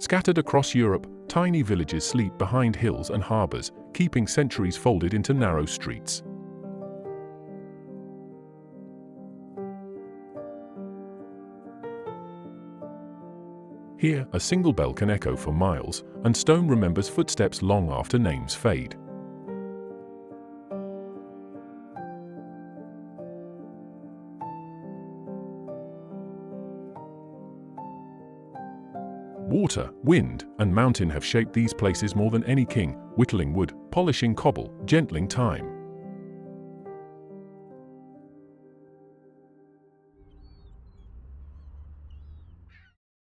Scattered across Europe, tiny villages sleep behind hills and harbors, keeping centuries folded into narrow streets. Here, a single bell can echo for miles, and stone remembers footsteps long after names fade. Water, wind, and mountain have shaped these places more than any king, whittling wood, polishing cobble, gentling time.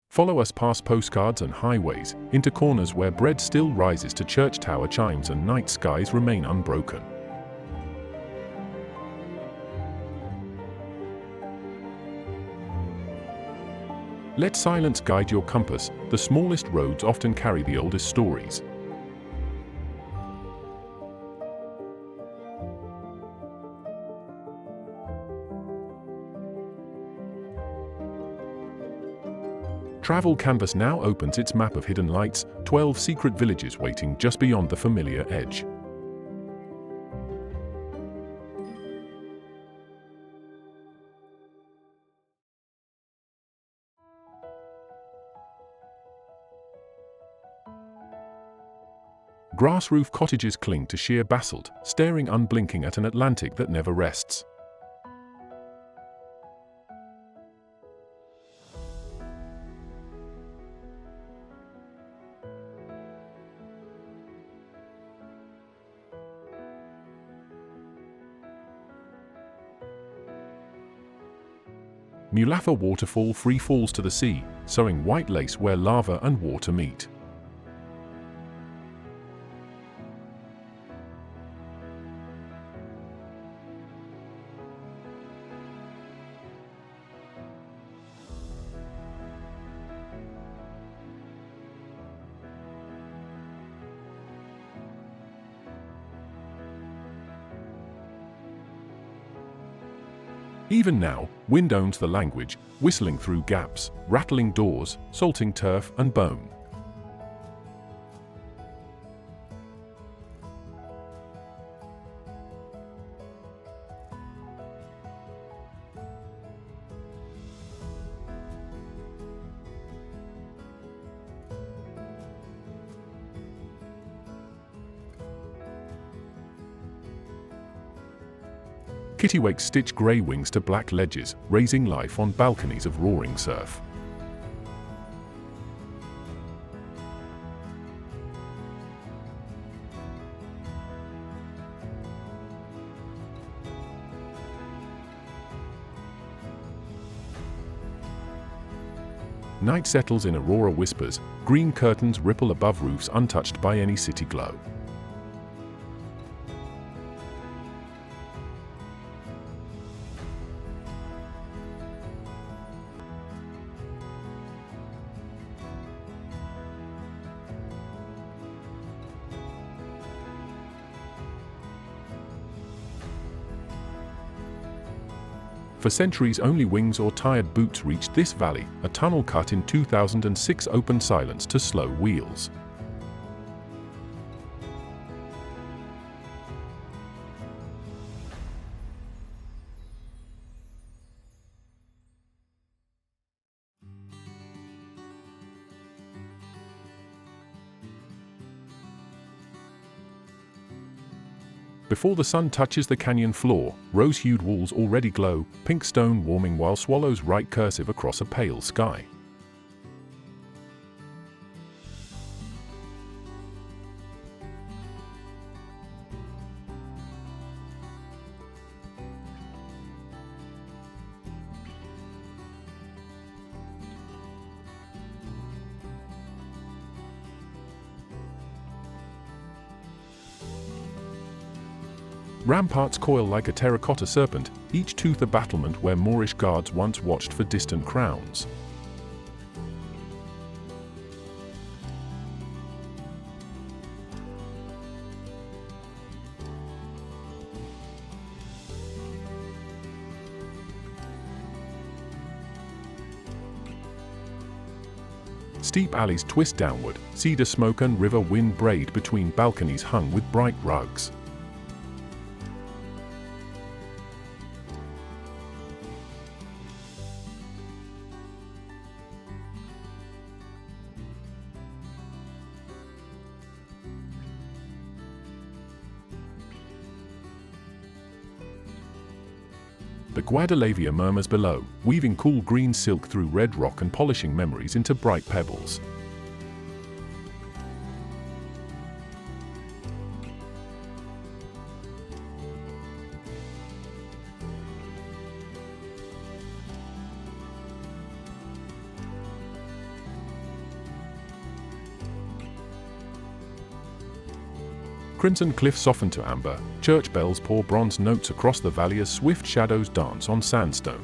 Follow us past postcards and highways, into corners where bread still rises to church tower chimes and night skies remain unbroken. Let silence guide your compass. The smallest roads often carry the oldest stories. Travel Canvas now opens its map of hidden lights, 12 secret villages waiting just beyond the familiar edge. Grass roof cottages cling to sheer basalt, staring unblinking at an Atlantic that never rests. Mulafa waterfall free falls to the sea, sowing white lace where lava and water meet. Even now, wind owns the language, whistling through gaps, rattling doors, salting turf and bone. Kittiwakes stitch grey wings to black ledges, raising life on balconies of roaring surf. Night settles in aurora whispers, green curtains ripple above roofs untouched by any city glow. For centuries, only wings or tired boots reached this valley. A tunnel cut in 2006 opened silence to slow wheels. Before the sun touches the canyon floor, rose-hued walls already glow, pink stone warming while swallows write cursive across a pale sky. Ramparts coil like a terracotta serpent, each tooth a battlement where Moorish guards once watched for distant crowns. Steep alleys twist downward, cedar smoke and river wind braid between balconies hung with bright rugs. The Guadalajara murmurs below, weaving cool green silk through red rock and polishing memories into bright pebbles. Crimson cliffs soften to amber, church bells pour bronze notes across the valley as swift shadows dance on sandstone.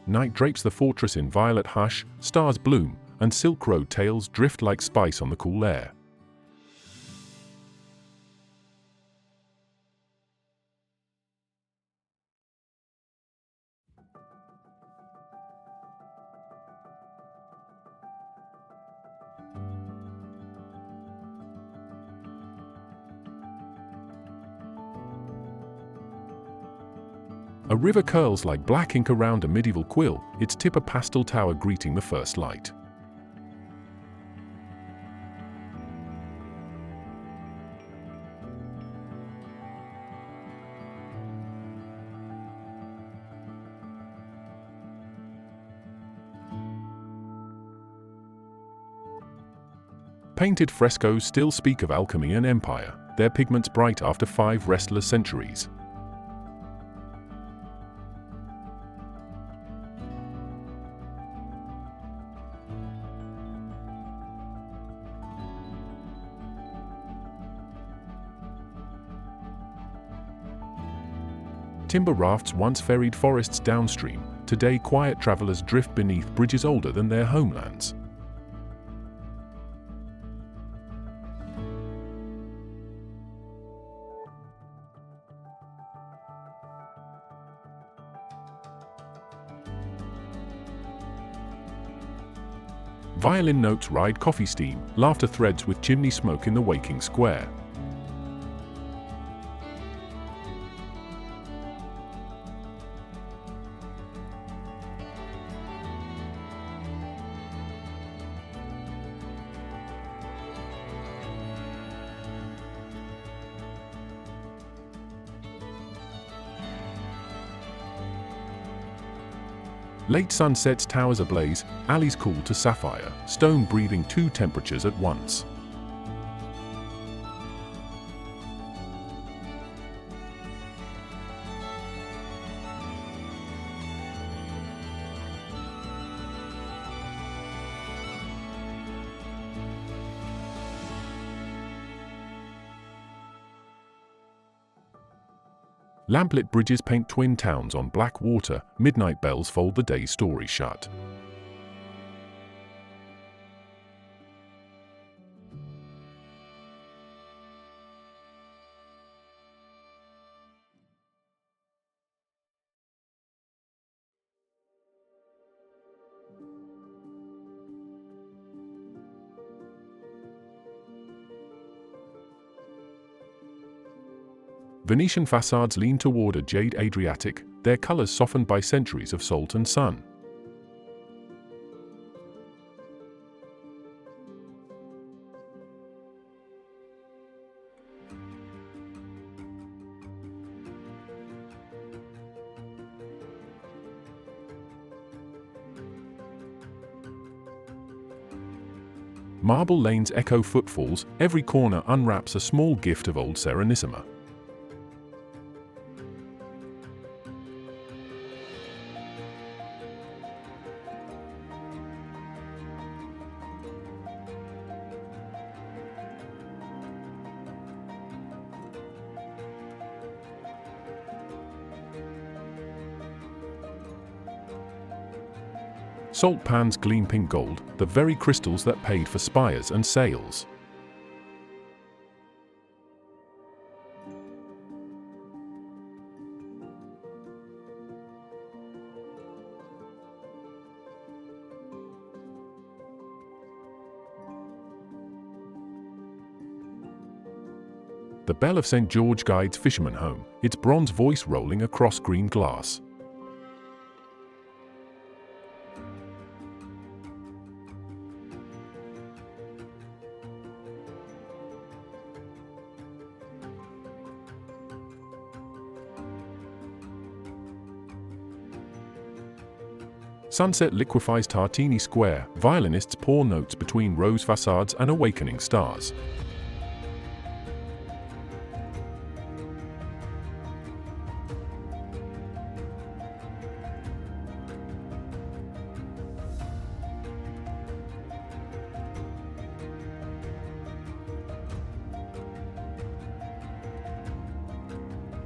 Night drapes the fortress in violet hush, stars bloom, and Silk Road tales drift like spice on the cool air. A river curls like black ink around a medieval quill, its tip a pastel tower greeting the first light. Painted frescoes still speak of alchemy and empire, their pigments bright after 5 restless centuries. Timber rafts once ferried forests downstream, today quiet travelers drift beneath bridges older than their homelands. Violin notes ride coffee steam, laughter threads with chimney smoke in the waking square. Late sunsets towers ablaze, alleys cool to sapphire, stone breathing 2 temperatures at once. Lamplit bridges paint twin towns on black water, midnight bells fold the day's story shut. Venetian facades lean toward a jade Adriatic, their colors softened by centuries of salt and sun. Marble lanes echo footfalls, every corner unwraps a small gift of old Serenissima. Salt pans gleam pink gold, the very crystals that paid for spires and sails. The bell of St. George guides fishermen home, its bronze voice rolling across green glass. Sunset liquefies Tartini Square, violinists pour notes between rose facades and awakening stars.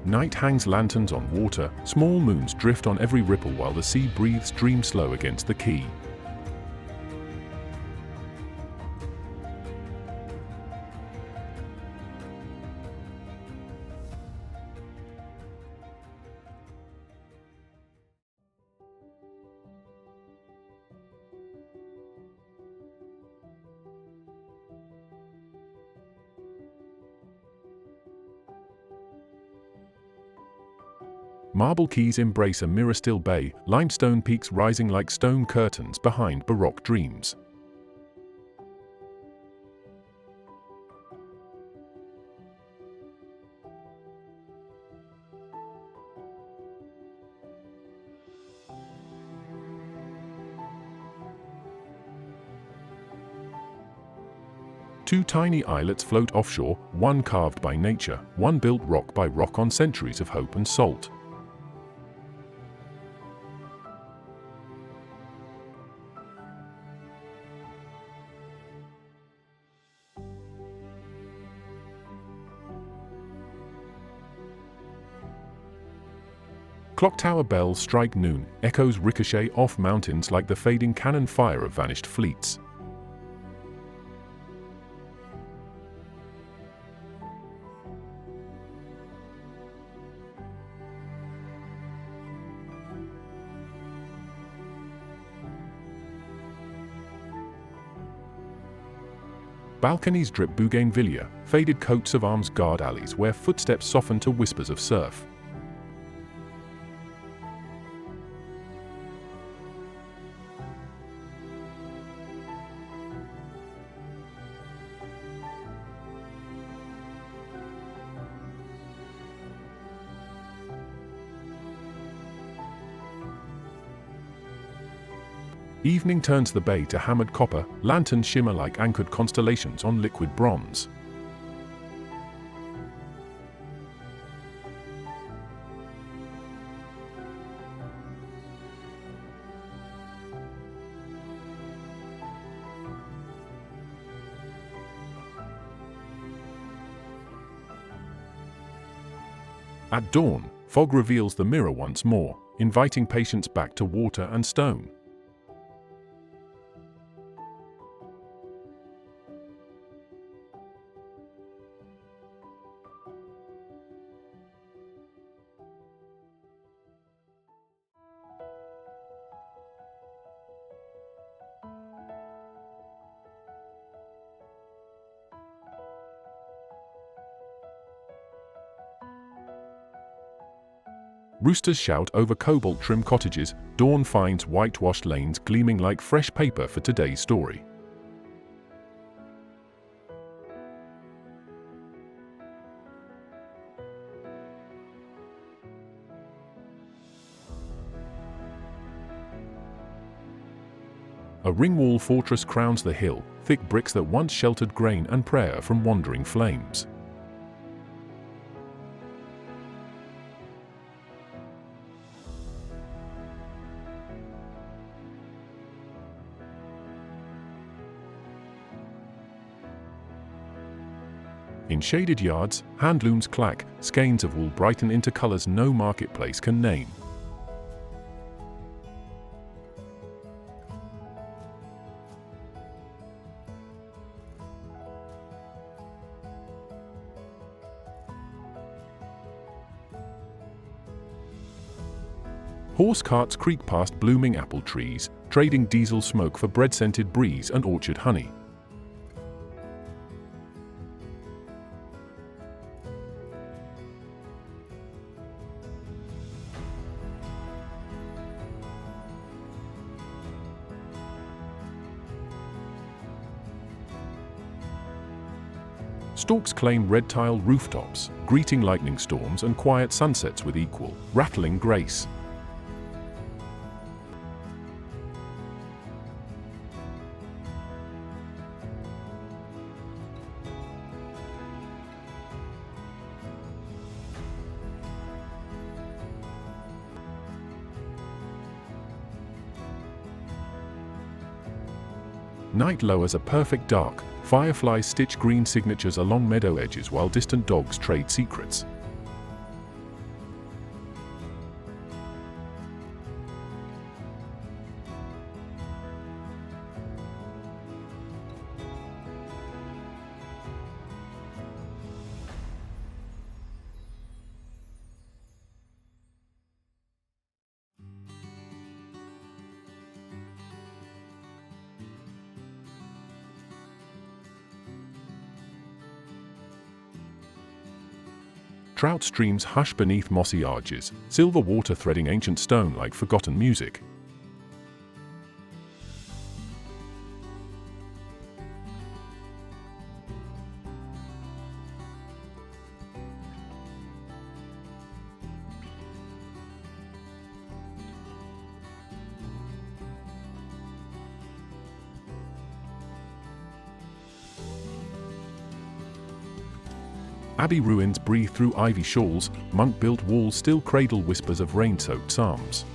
Night hangs lanterns on water, small moons drift on every ripple while the sea breathes dream slow against the quay. Marble quays embrace a mirror-still bay, limestone peaks rising like stone curtains behind Baroque dreams. Two tiny islets float offshore, one carved by nature, one built rock by rock on centuries of hope and salt. Clock tower bells strike noon, echoes ricochet off mountains like the fading cannon fire of vanished fleets. Balconies drip bougainvillea, faded coats of arms guard alleys where footsteps soften to whispers of surf. Evening turns the bay to hammered copper, lanterns shimmer like anchored constellations on liquid bronze. At dawn, fog reveals the mirror once more, inviting patience back to water and stone. Roosters shout over cobalt-trimmed cottages, dawn finds whitewashed lanes gleaming like fresh paper for today's story. A ring-wall fortress crowns the hill, thick bricks that once sheltered grain and prayer from wandering flames. In shaded yards, handlooms clack, skeins of wool brighten into colors no marketplace can name. Horse carts creak past blooming apple trees, trading diesel smoke for bread-scented breeze and orchard honey. Storks claim red-tiled rooftops, greeting lightning storms and quiet sunsets with equal, rattling grace. Night lowers a perfect dark. Fireflies stitch green signatures along meadow edges while distant dogs trade secrets. Trout streams hush beneath mossy arches, silver water threading ancient stone like forgotten music. Abbey ruins breathe through ivy shawls, monk-built walls still cradle whispers of rain-soaked psalms.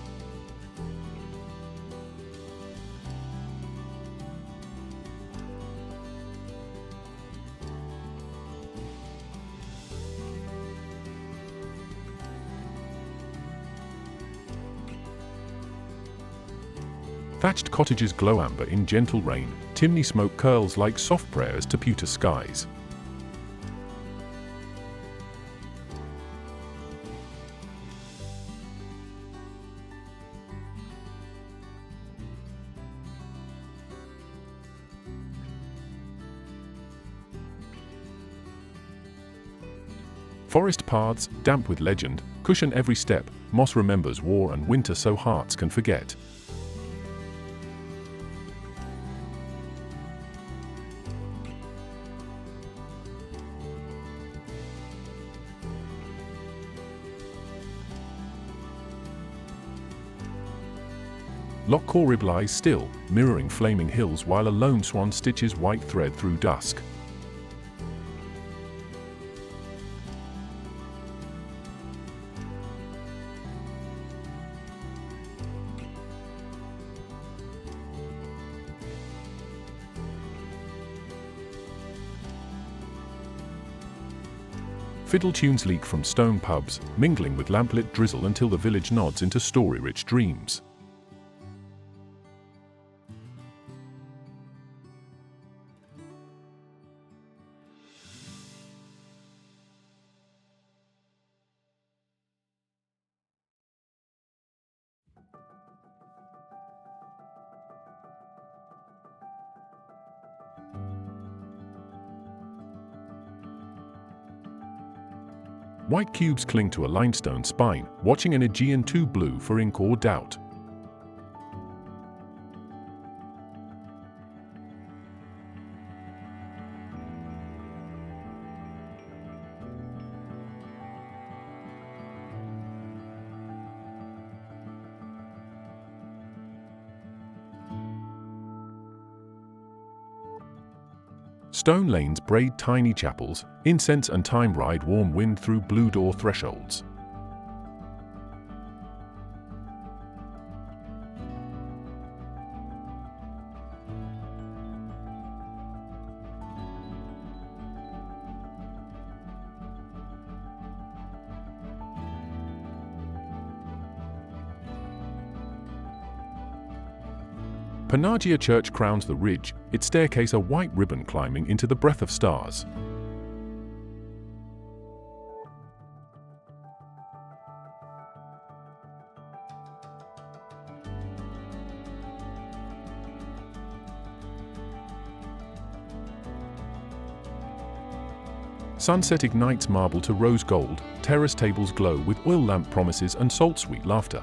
Thatched cottages glow amber in gentle rain, chimney smoke curls like soft prayers to pewter skies. Forest paths, damp with legend, cushion every step. Moss remembers war and winter so hearts can forget. Loch Corrib lies still, mirroring flaming hills while a lone swan stitches white thread through dusk. Fiddle tunes leak from stone pubs, mingling with lamplit drizzle until the village nods into story-rich dreams. White cubes cling to a limestone spine, watching an Aegean too blue for ink or doubt. Stone lanes braid tiny chapels, incense and thyme ride warm wind through blue door thresholds. Panagia Church crowns the ridge, its staircase a white ribbon climbing into the breath of stars. Sunset ignites marble to rose gold, terrace tables glow with oil lamp promises and salt-sweet laughter.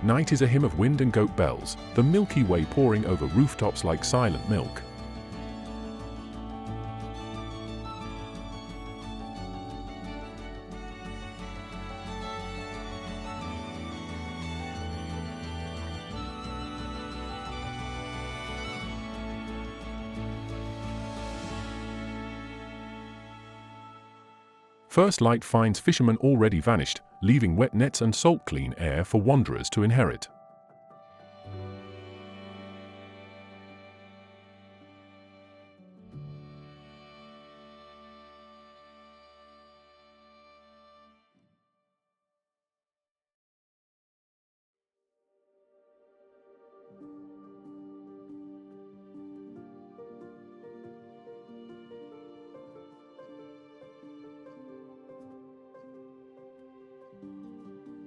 Night is a hymn of wind and goat bells, the Milky Way pouring over rooftops like silent milk. First light finds fishermen already vanished, leaving wet nets and salt-clean air for wanderers to inherit.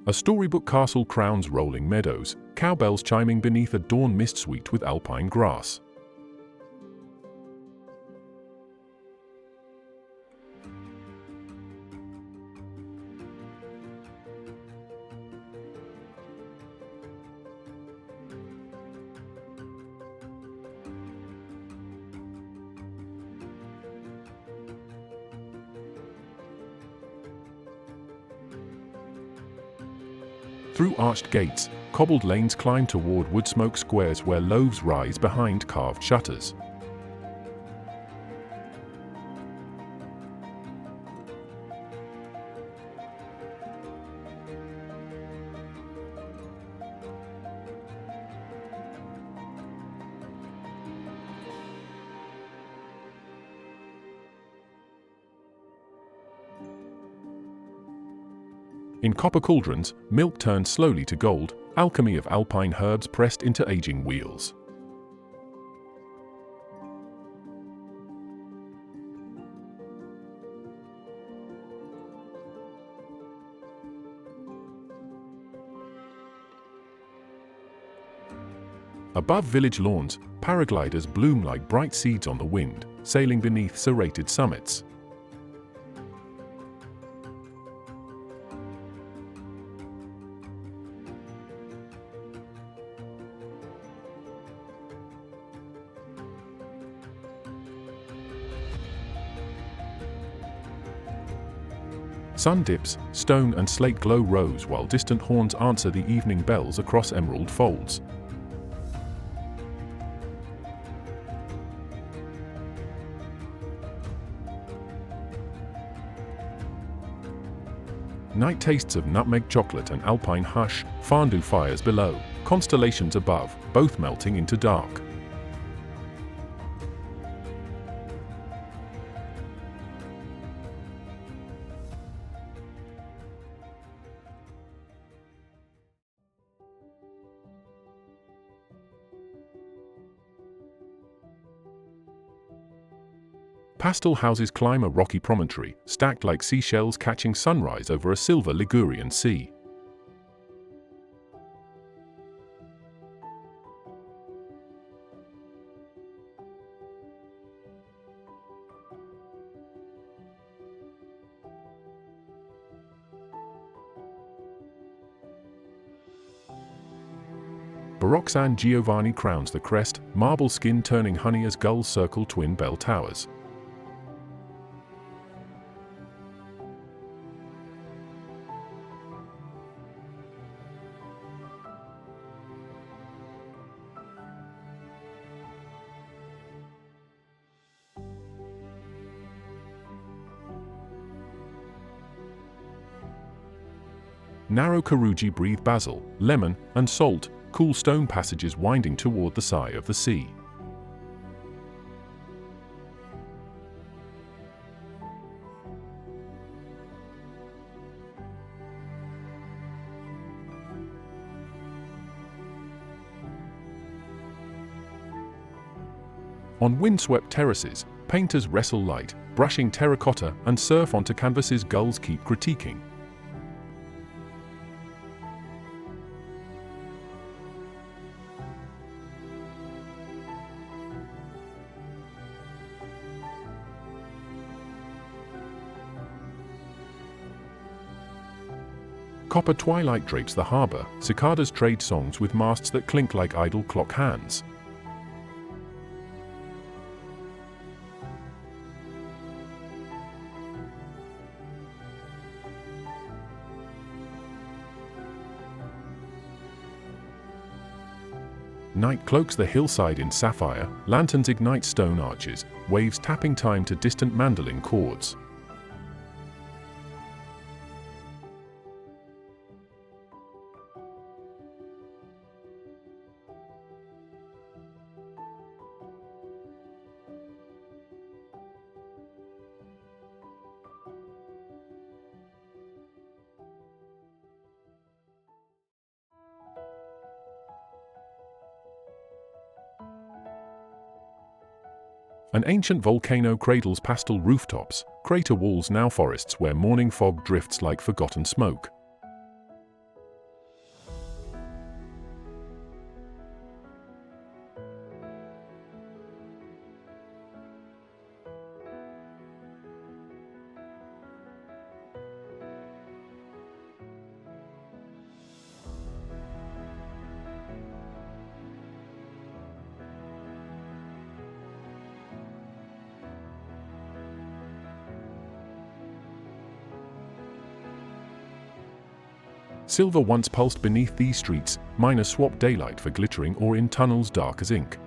A storybook castle crowns rolling meadows, cowbells chiming beneath a dawn mist sweet with alpine grass. Through arched gates, cobbled lanes climb toward wood smoke squares where loaves rise behind carved shutters. In copper cauldrons, milk turns slowly to gold, alchemy of alpine herbs pressed into aging wheels. Above village lawns, paragliders bloom like bright seeds on the wind, sailing beneath serrated summits. Sun dips, stone and slate glow rose while distant horns answer the evening bells across emerald folds. Night tastes of nutmeg chocolate and alpine hush, fondue fires below, constellations above, both melting into dark. Pastel houses climb a rocky promontory, stacked like seashells catching sunrise over a silver Ligurian sea. Baroque San Giovanni crowns the crest, marble skin turning honey as gulls circle twin bell towers. Narrow Carugi breathe basil, lemon, and salt, cool stone passages winding toward the sigh of the sea. On windswept terraces, painters wrestle light, brushing terracotta, and surf onto canvases gulls keep critiquing. Copper twilight drapes the harbor, cicadas trade songs with masts that clink like idle clock hands. Night cloaks the hillside in sapphire, lanterns ignite stone arches, waves tapping time to distant mandolin chords. An ancient volcano cradles pastel rooftops, crater walls now forests where morning fog drifts like forgotten smoke. Silver once pulsed beneath these streets, miners swapped daylight for glittering ore in tunnels dark as ink.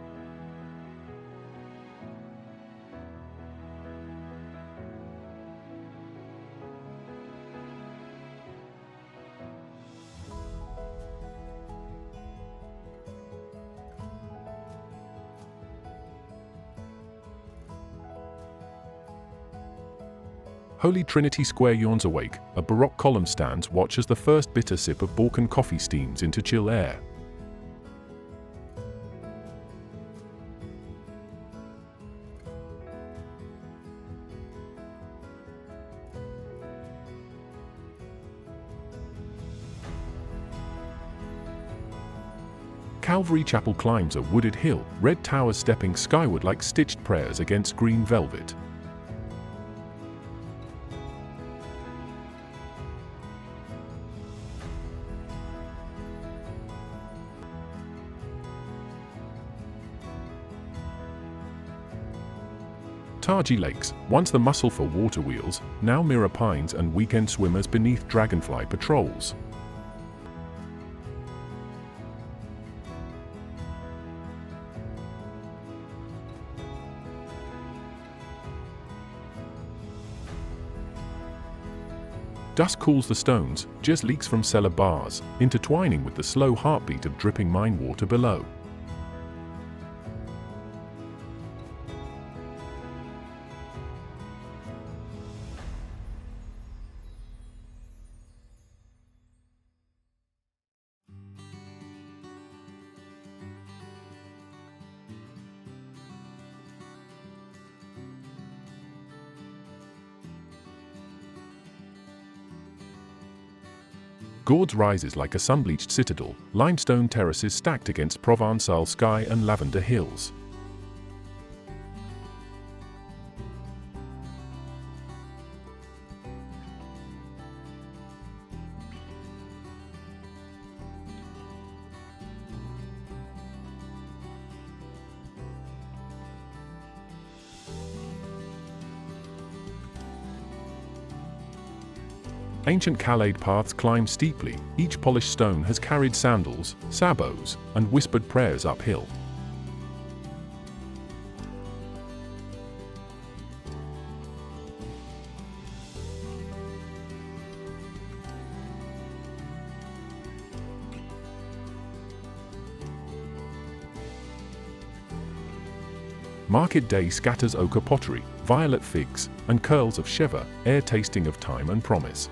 Holy Trinity Square yawns awake, a Baroque column stands watch as the first bitter sip of Balkan coffee steams into chill air. Calvary Chapel climbs a wooded hill, red towers stepping skyward like stitched prayers against green velvet. Targi Lakes, once the muscle for water wheels, now mirror pines and weekend swimmers beneath dragonfly patrols. Dusk cools the stones, just leaks from cellar bars, intertwining with the slow heartbeat of dripping mine water below. Gordes rises like a sun-bleached citadel, limestone terraces stacked against Provençal sky and lavender hills. Ancient Calade paths climb steeply, each polished stone has carried sandals, sabots, and whispered prayers uphill. Market day scatters ochre pottery, violet figs, and curls of chèvre, air tasting of time and promise.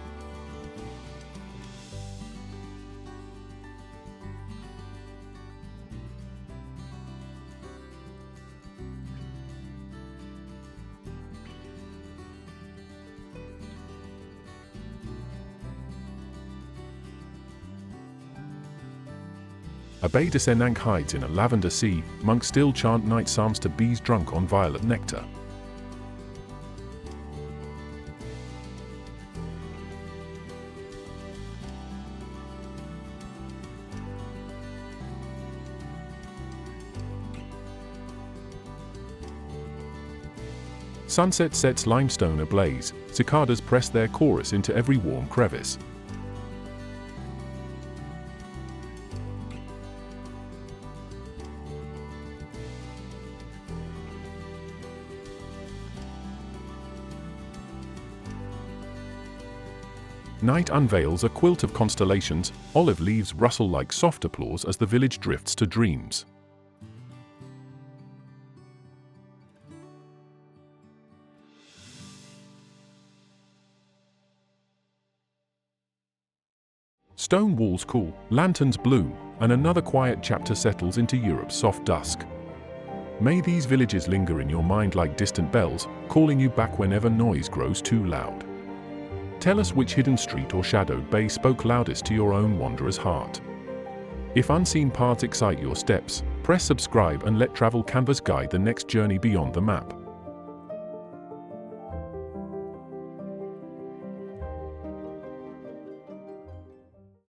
Abbe de Scenic hides in a lavender sea, monks still chant night psalms to bees drunk on violet nectar. Sunset sets limestone ablaze, cicadas press their chorus into every warm crevice. Night unveils a quilt of constellations, olive leaves rustle like soft applause as the village drifts to dreams. Stone walls cool, lanterns bloom, and another quiet chapter settles into Europe's soft dusk. May these villages linger in your mind like distant bells, calling you back whenever noise grows too loud. Tell us which hidden street or shadowed bay spoke loudest to your own wanderer's heart. If unseen paths excite your steps, press subscribe and let Travel Canvas guide the next journey beyond the map.